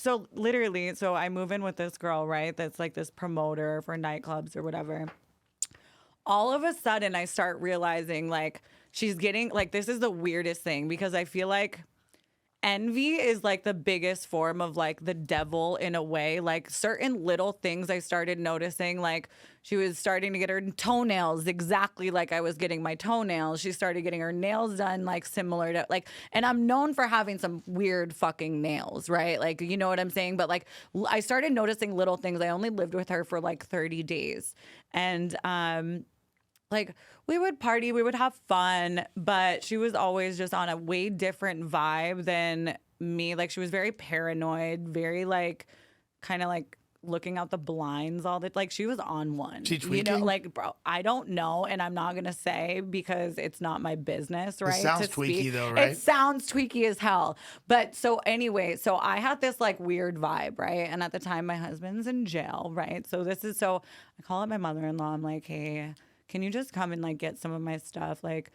So literally, so I move in with this girl, right? That's like this promoter for nightclubs or whatever. All of a sudden, I start realizing like she's getting like this is the weirdest thing because I feel like envy is like the biggest form of like the devil in a way. Like certain little things I started noticing, like she was starting to get her toenails exactly like I was getting my toenails. She started getting her nails done like similar to like, and I'm known for having some weird fucking nails, right? Like, you know what I'm saying? But like, I started noticing little things. I only lived with her for like 30 days. And, like we would party, we would have fun, but she was always just on a way different vibe than me. Like she was very paranoid, very like kind of like looking out the blinds all the like she was on one. She You know, tweaking? like bro, I don't know and I'm not gonna say because it's not my business, right? sounds to speak. tweaky though, right? It sounds tweaky as hell. But so anyway, so I had this like weird vibe, right? And at the time my husband's in jail, right? So this is so I call up my mother-in-law, I'm like, hey, can you just come and like get some of my stuff? Like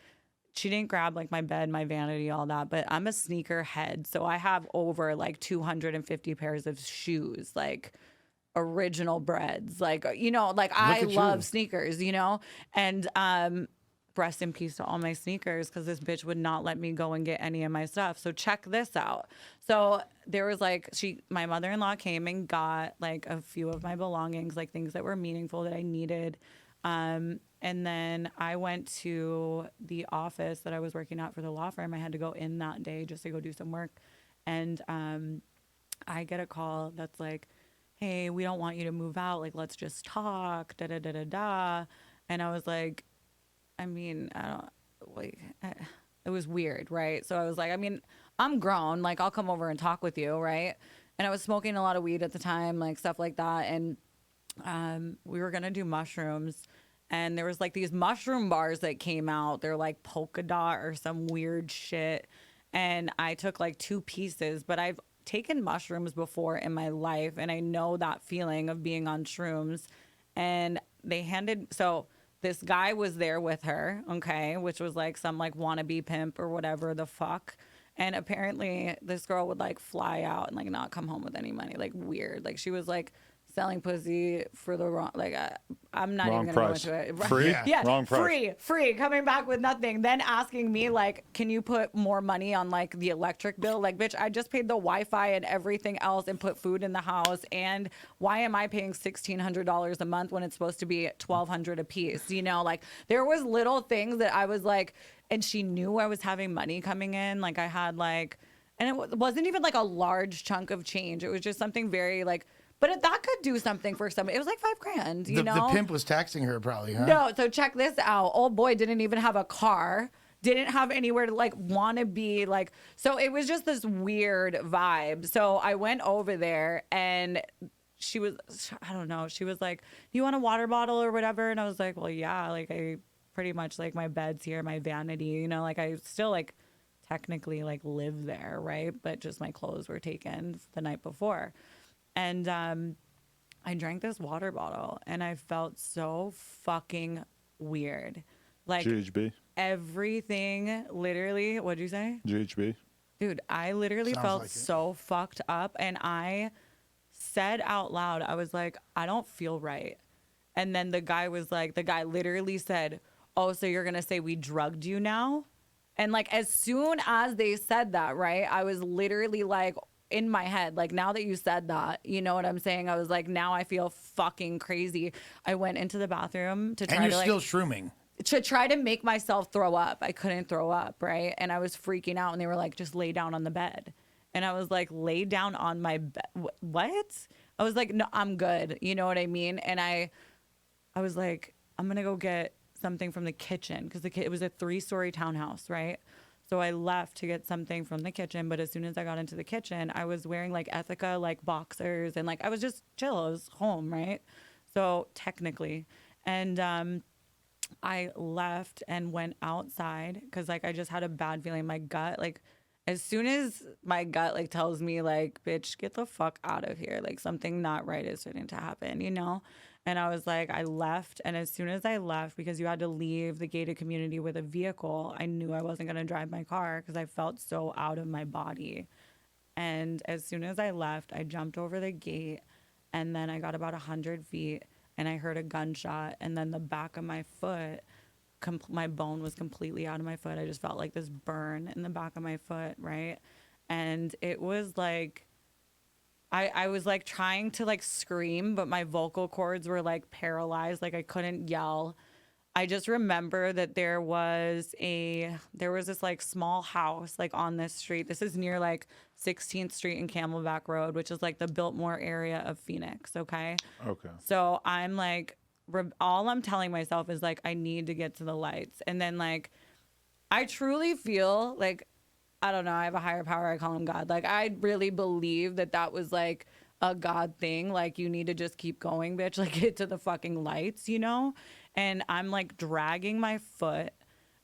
she didn't grab like my bed, my vanity, all that, but I'm a sneaker head. So I have over like 250 pairs of shoes, like original breads, like, you know, like I love sneakers, you know? And rest in peace to all my sneakers because this bitch would not let me go and get any of my stuff. So check this out. So there was like my mother-in-law came and got like a few of my belongings, like things that were meaningful that I needed. And then I went to the office that I was working at for the law firm. I had to go in that day just to go do some work. And I get a call that's like, hey, we don't want you to move out. Like, let's just talk, da da da da da. And I was like, I mean, I don't, like, it was weird, right? So I was like, I mean, I'm grown. Like, I'll come over and talk with you, right? And I was smoking a lot of weed at the time, like stuff like that. And we were going to do mushrooms. And there was like these mushroom bars that came out. They're like polka dot or some weird shit. And I took like 2 pieces, but I've taken mushrooms before in my life. And I know that feeling of being on shrooms. And so this guy was there with her, okay, which was like some like wannabe pimp or whatever the fuck. And apparently this girl would like fly out and like not come home with any money. Like weird. Like she was like selling pussy for the wrong, like I'm not Wrong even gonna price. go into it. Free? Yeah, Wrong price. free, coming back with nothing. Then asking me like, can you put more money on like the electric bill? Like, bitch, I just paid the Wi-Fi and everything else and put food in the house. And why am I paying $1,600 a month when it's supposed to be $1,200 a piece? You know, like there was little things that I was like, and she knew I was having money coming in. Like I had like, and it wasn't even like a large chunk of change. It was just something very like, but that could do something for somebody. It was like $5,000, you know? The pimp was taxing her probably, huh? No, so check this out. Old boy didn't even have a car, didn't have anywhere to like want to be like, so it was just this weird vibe. So I went over there and she was, I don't know, she was like, you want a water bottle or whatever? And I was like, well, yeah, like I pretty much like my bed's here, my vanity, you know, like I still like technically like live there, right? But just my clothes were taken the night before. And I drank this water bottle and I felt so fucking weird. Like GHB. everything literally, what'd you say? GHB. Dude, I literally felt like it. so fucked up. And I said out loud, I was like, I don't feel right. And then the guy literally said, oh, so you're going to say we drugged you now? And like, as soon as they said that, right, I was literally like, in my head, like now that you said that, you know what I'm saying? I was like, now I feel fucking crazy. I went into the bathroom to try And you're to still shrooming. to try to make myself throw up. I couldn't throw up, right? And I was freaking out and they were like, just lay down on the bed. And I was like, lay down on my bed. What? I was like, no, I'm good. You know what I mean? And I was like, I'm going to go get something from the kitchen because it was a 3-story townhouse, right? So I left to get something from the kitchen, but as soon as I got into the kitchen, I was wearing like Ethica, like boxers, and like I was just chill. I was home, right? So technically, and I left and went outside because like I just had a bad feeling. My gut, like as soon as my gut like tells me like, bitch, get the fuck out of here, like something not right is starting to happen, you know? And I was like, I left. And as soon as I left, because you had to leave the gated community with a vehicle, I knew I wasn't going to drive my car because I felt so out of my body. And as soon as I left, I jumped over the gate, and then I got about 100 feet, and I heard a gunshot, and then the back of my foot, my bone was completely out of my foot. I just felt like this burn in the back of my foot, right? And it was like, I was like trying to like scream, but my vocal cords were like paralyzed. Like I couldn't yell. I just remember that there was this like small house like on this street. This is near like 16th Street and Camelback Road, which is like the Biltmore area of Phoenix. Okay. Okay. So I'm like, all I'm telling myself is like, I need to get to the lights. And then like, I truly feel like, I don't know, I have a higher power. I call him God. Like, I really believe that that was like a God thing. Like, you need to just keep going, bitch. Like, get to the fucking lights, you know? And I'm like dragging my foot.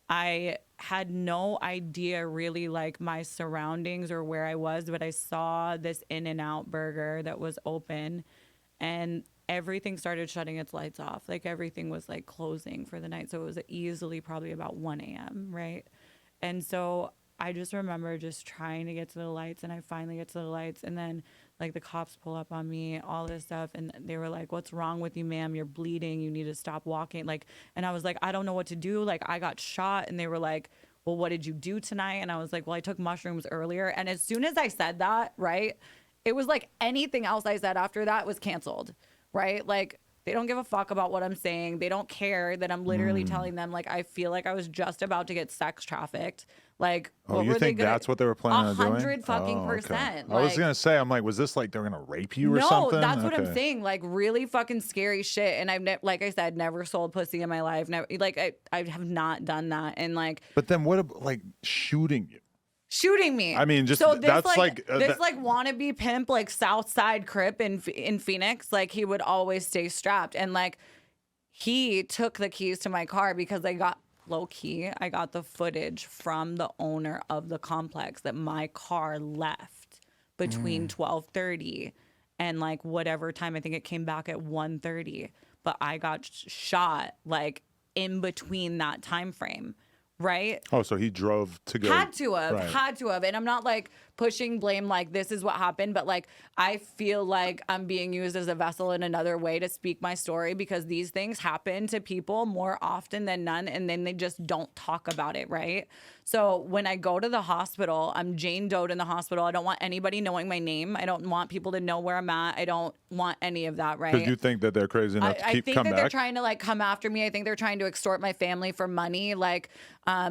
I had no idea really like my surroundings or where I was, but I saw this In-N-Out burger that was open, and everything started shutting its lights off. Like everything was like closing for the night. So it was easily probably about 1 a.m. Right. And so I just remember just trying to get to the lights, and I finally get to the lights, and then like the cops pull up on me, all this stuff. And they were like, "What's wrong with you, ma'am? You're bleeding. You need to stop walking." Like, and I was like, "I don't know what to do. Like, I got shot." And they were like, "Well, what did you do tonight?" And I was like, "Well, I took mushrooms earlier." And as soon as I said that, right, it was like anything else I said after that was canceled, right? Like, they don't give a fuck about what I'm saying. They don't care that I'm literally telling them, like, I feel like I was just about to get sex trafficked. Like, Oh, what you were they think gonna, that's what they were planning on doing? 100 fucking Oh, percent. I was Like, gonna say, I'm like, was this like they're gonna rape you or no, something? that's what I'm Okay. saying. Like, really fucking scary shit. And like I said, never sold pussy in my life. Never, like, I have not done that. And like, But then what about like shooting you? shooting me. I mean, just so this that's like this like wannabe pimp, like Southside Crip in Phoenix. Like, he would always stay strapped, and like he took the keys to my car because I got low key. I got the footage from the owner of the complex that my car left between 12:30 and like whatever time. I think it came back at 1:30, but I got shot like in between that time frame. Right? Oh, so he drove to go. Had to Right. have. And I'm not like pushing blame, like this is what happened, but like I feel like I'm being used as a vessel in another way to speak my story, because these things happen to people more often than none, and then they just don't talk about it, right? So when I go to the hospital, I'm Jane Doe'd in the hospital. I don't want anybody knowing my name. I don't want people to know where I'm at. I don't want any of that, right? Because you think that they're crazy enough to I think come that back? they're trying to like come after me. I think they're trying to extort my family for money. Like,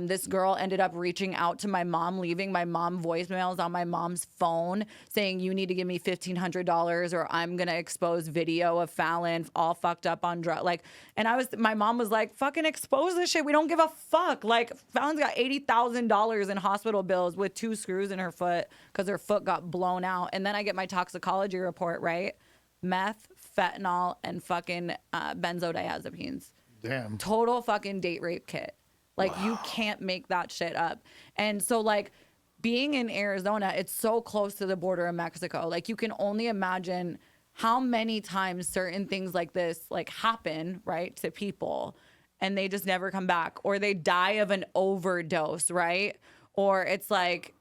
this girl ended up reaching out to my mom, leaving my mom voicemails on my mom's phone saying, "You need to give me $1,500 or I'm going to expose video of Fallon all fucked up on drugs." Like, and my mom was like, "Fucking expose this shit. We don't give a fuck." Like, Fallon's got $80,000 in hospital bills with 2 screws in her foot because her foot got blown out. And then I get my toxicology report, right? Meth, fentanyl, and fucking benzodiazepines. Damn. Total fucking date rape kit. Like, you can't make that shit up. And so, like, being in Arizona, it's so close to the border of Mexico. Like, you can only imagine how many times certain things like this, like, happen, right, to people, and they just never come back, or they die of an overdose, right? Or it's like,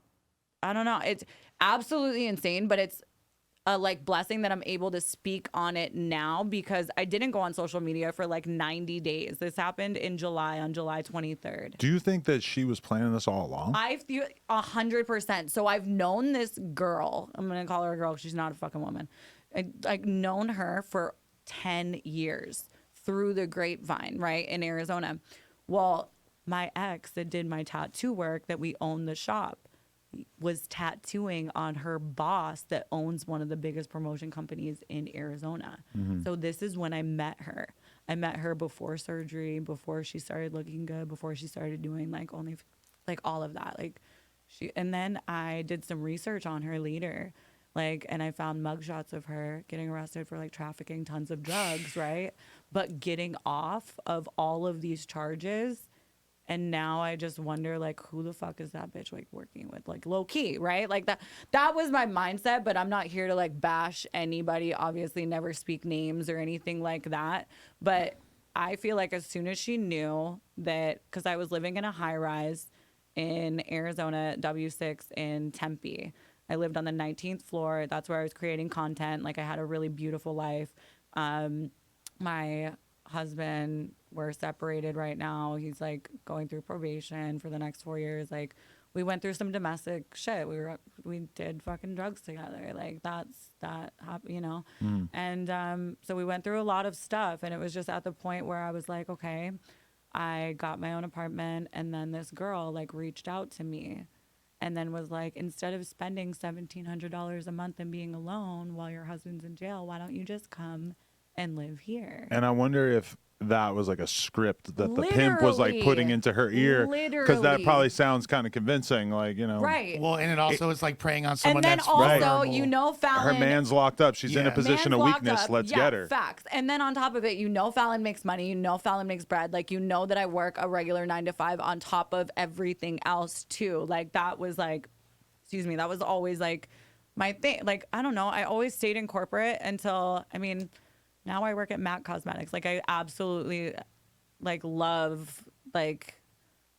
I don't know. It's absolutely insane, but it's a like blessing that I'm able to speak on it now, because I didn't go on social media for like 90 days. This happened in July, on July 23rd. Do you think that she was planning this all along? I feel 100%. So I've known this girl. I'm going to call her a girl. She's not a fucking woman. I've known her for 10 years through the grapevine, right, in Arizona. Well, my ex that did my tattoo work, that we own the shop, was tattooing on her boss that owns one of the biggest promotion companies in Arizona. So this is when I met her. I met her before surgery, before she started looking good, before she started doing like only like all of that. Like and then I did some research on her later. Like, and I found mugshots of her getting arrested for like trafficking tons of drugs, right? But getting off of all of these charges. And now I just wonder, like, who the fuck is that bitch like working with, like, low key, right? Like that was my mindset. But I'm not here to like bash anybody. Obviously, never speak names or anything like that. But I feel like as soon as she knew that, because I was living in a high rise in Arizona, W6 in Tempe. I lived on the 19th floor. That's where I was creating content. Like I had a really beautiful life. My husband, we're separated right now. He's like going through probation for the next 4 years. Like we went through some domestic shit. We did fucking drugs together. Like you know. And so we went through a lot of stuff, and it was just at the point where I was like, okay, I got my own apartment, and then this girl like reached out to me and then was like, instead of spending $1,700 a month and being alone while your husband's in jail, why don't you just come and live here? And I wonder if that was like a script that the pimp was like putting into her ear, because that probably sounds kind of convincing, like, you know. Right. Well, and it also is like preying on someone and then that's also, vulnerable. you know, Fallon. Her man's locked up. She's in a position Man's of locked weakness. up. Let's Yeah, get her. Facts. And then on top of it, you know, Fallon makes money. You know, Fallon makes bread. Like, you know that I work a regular 9 to 5 on top of everything else too. Like that was like, excuse me, that was always like my thing. Like, I don't know. I always stayed in corporate until, I mean, now I work at MAC Cosmetics. Like I absolutely like love like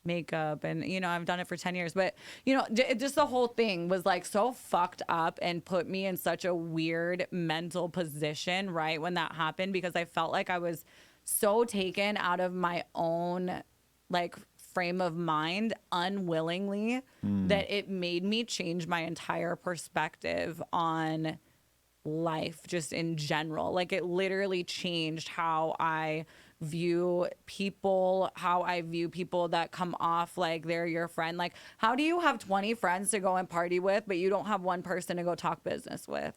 makeup, and you know, I've done it for 10 years, but you know, just the whole thing was like so fucked up and put me in such a weird mental position right when that happened, because I felt like I was so taken out of my own like frame of mind unwillingly that it made me change my entire perspective on life just in general. Like it literally changed how I view people, how I view people that come off like they're your friend. Like, how do you have 20 friends to go and party with, but you don't have one person to go talk business with?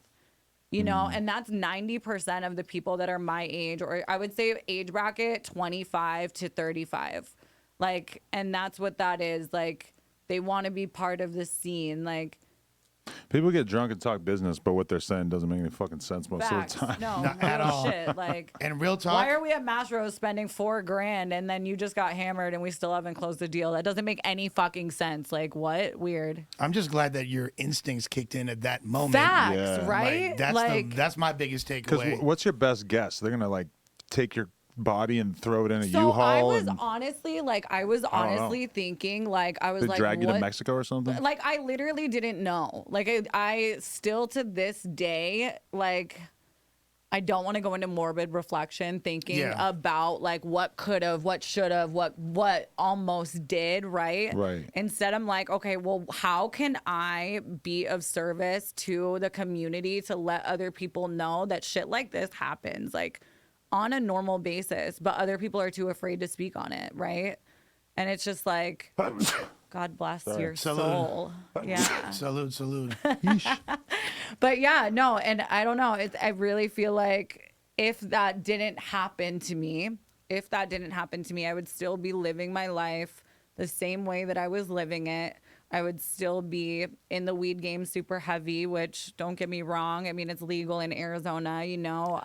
You know, and that's 90% of the people that are my age, or I would say age bracket 25 to 35. Like, and that's what that is. Like, they want to be part of the scene. Like, people get drunk and talk business, but what they're saying doesn't make any fucking sense most facts. of the time. No, Not at real all. shit. Like, And real talk. why are we at Mastro's spending $4,000 and then you just got hammered and we still haven't closed the deal? That doesn't make any fucking sense. Like, what? Weird. I'm just glad that your instincts kicked in at that moment. Facts, Yeah. right? Like, that's my biggest Because takeaway. what's your best guess? They're gonna like take your body and throw it in a so U-Haul. I was and honestly thinking like I was they like, drag you to what? Mexico or something. Like I literally didn't know. Like I still to this day, like I don't want to go into morbid reflection thinking about like what could have, what should have, what almost did, right? Right. Instead, I'm like, okay, well, how can I be of service to the community to let other people know that shit like this happens, like on a normal basis, but other people are too afraid to speak on it, right? And it's just like, God bless your soul. Yeah. Salute. But yeah, no, and I don't know. I really feel like if that didn't happen to me, I would still be living my life the same way that I was living it. I would still be in the weed game super heavy, which don't get me wrong. I mean, it's legal in Arizona, you know.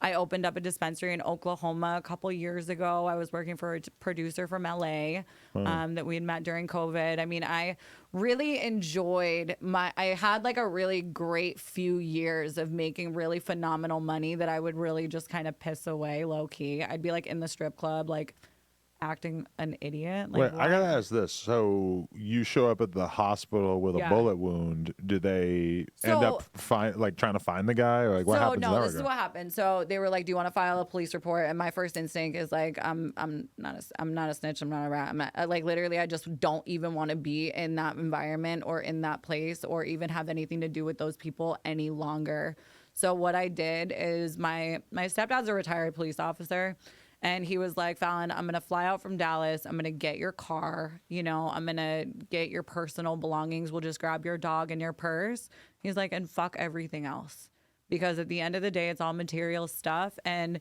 I opened up a dispensary in Oklahoma a couple years ago. I was working for a producer from LA that we had met during COVID. I mean, I really enjoyed I had like a really great few years of making really phenomenal money that I would really just kind of piss away low key. I'd be like in the strip club, like acting an idiot. Like, Wait, I gotta ask this. So you show up at the hospital with a bullet wound. Do they end up trying to find the guy, or like what happens? No, this is what happened. So they were like, "Do you want to file a police report?" And my first instinct is like, "I'm not a snitch. I'm not a rat. I'm not, like literally, I just don't even want to be in that environment or in that place or even have anything to do with those people any longer." So what I did is my stepdad's a retired police officer. And he was like, Fallon, I'm going to fly out from Dallas. I'm going to get your car. You know, I'm going to get your personal belongings. We'll just grab your dog and your purse. He's like, and fuck everything else. Because at the end of the day, it's all material stuff. And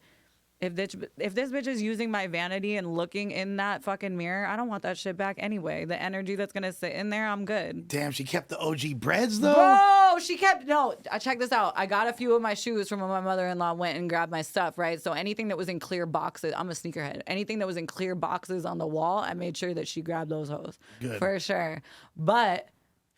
if this bitch is using my vanity and looking in that fucking mirror, I don't want that shit back anyway. The energy that's going to sit in there, I'm good. Damn, she kept the OG breads though? Bro, check this out. I got a few of my shoes from when my mother-in-law went and grabbed my stuff, right? So anything that was in clear boxes, I'm a sneakerhead. Anything that was in clear boxes on the wall, I made sure that she grabbed those hoes. Good. For sure. But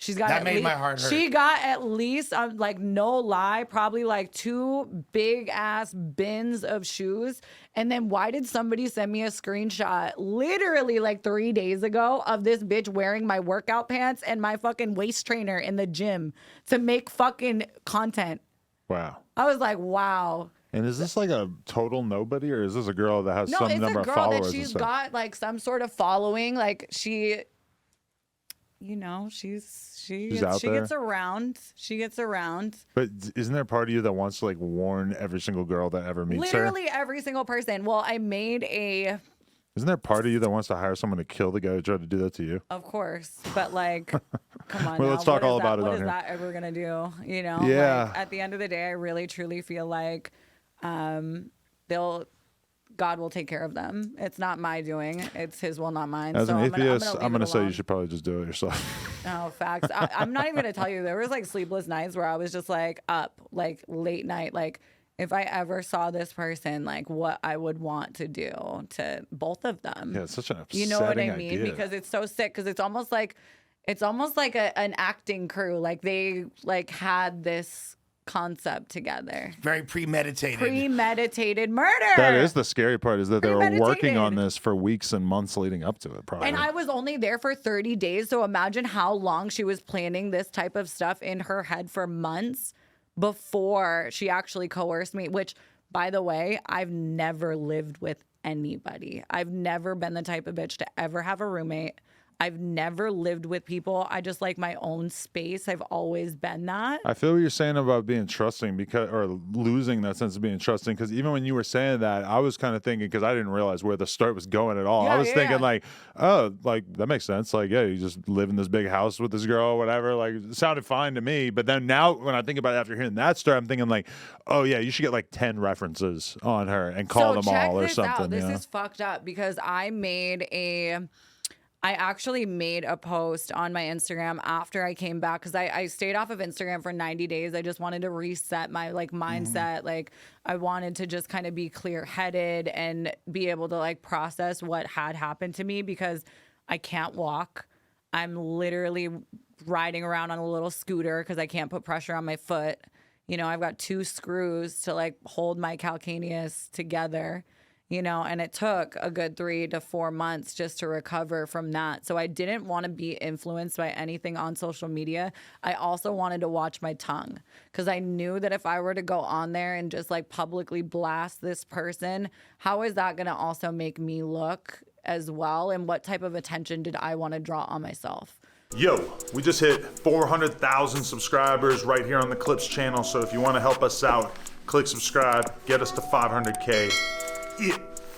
She's got That at made least, my heart hurt. She got at least, like no lie, probably like 2 big ass bins of shoes. And then why did somebody send me a screenshot literally like 3 days ago of this bitch wearing my workout pants and my fucking waist trainer in the gym to make fucking content? Wow. I was like, wow. And is this like a total nobody, or is this a girl that has No, some it's number a of girl followers? that and she's stuff? got like some sort of following. Like she, you know, she out there? gets around. She gets around. But isn't there a part of you that wants to like warn every single girl that ever meets her? Literally every single person. Well, I made a, Isn't there a part of you that wants to hire someone to kill the guy who tried to do that to you? of course, but like, come on. Well, now, let's talk what is all that- about it What on is here. that ever gonna do? You know? Yeah. Like, at the end of the day, I really truly feel like, God will take care of them. It's not my doing. It's His will, not mine. As so an I'm gonna atheist, I'm leave gonna it say you alone. should probably just do it yourself. No, facts. I'm not even gonna tell you. There was like sleepless nights where I was just like up, like late night. Like if I ever saw this person, like what I would want to do to both of them. Yeah, it's such an upsetting You know what I mean? idea. Because it's so sick. Because it's almost like an acting crew. Like they like had this concept together. Very premeditated. Premeditated murder. That is the scary part, is that they were working on Premeditated. this for weeks and months leading up to it, probably. And I was only there for 30 days. So imagine how long she was planning this type of stuff in her head for months before she actually coerced me, which, by the way, I've never lived with anybody. I've never been the type of bitch to ever have a roommate. I've never lived with people. I just like my own space. I've always been that. I feel what you're saying about being trusting, because, or losing that sense of being trusting. Because even when you were saying that, I was kind of thinking, because I didn't realize where the start was going at all. I was thinking like, oh, like that makes sense. Like, yeah, you just live in this big house with this girl or whatever. Like, it sounded fine to me. But then now, when I think about it after hearing that story, I'm thinking like, oh yeah, you should get like 10 references on her and call them check all or this something. out. This you know? is fucked up because I actually made a post on my Instagram after I came back because I stayed off of Instagram for 90 days. I just wanted to reset my like mindset. Like I wanted to just kind of be clear headed and be able to like process what had happened to me because I can't walk. I'm literally riding around on a little scooter because I can't put pressure on my foot. You know, I've got 2 screws to like hold my calcaneus together. You know, and it took a good 3 to 4 months just to recover from that. So I didn't want to be influenced by anything on social media. I also wanted to watch my tongue because I knew that if I were to go on there and just like publicly blast this person, how is that going to also make me look as well? And what type of attention did I want to draw on myself? Yo, we just hit 400,000 subscribers right here on the Clips channel. So if you want to help us out, click subscribe, get us to 500K. Yeah.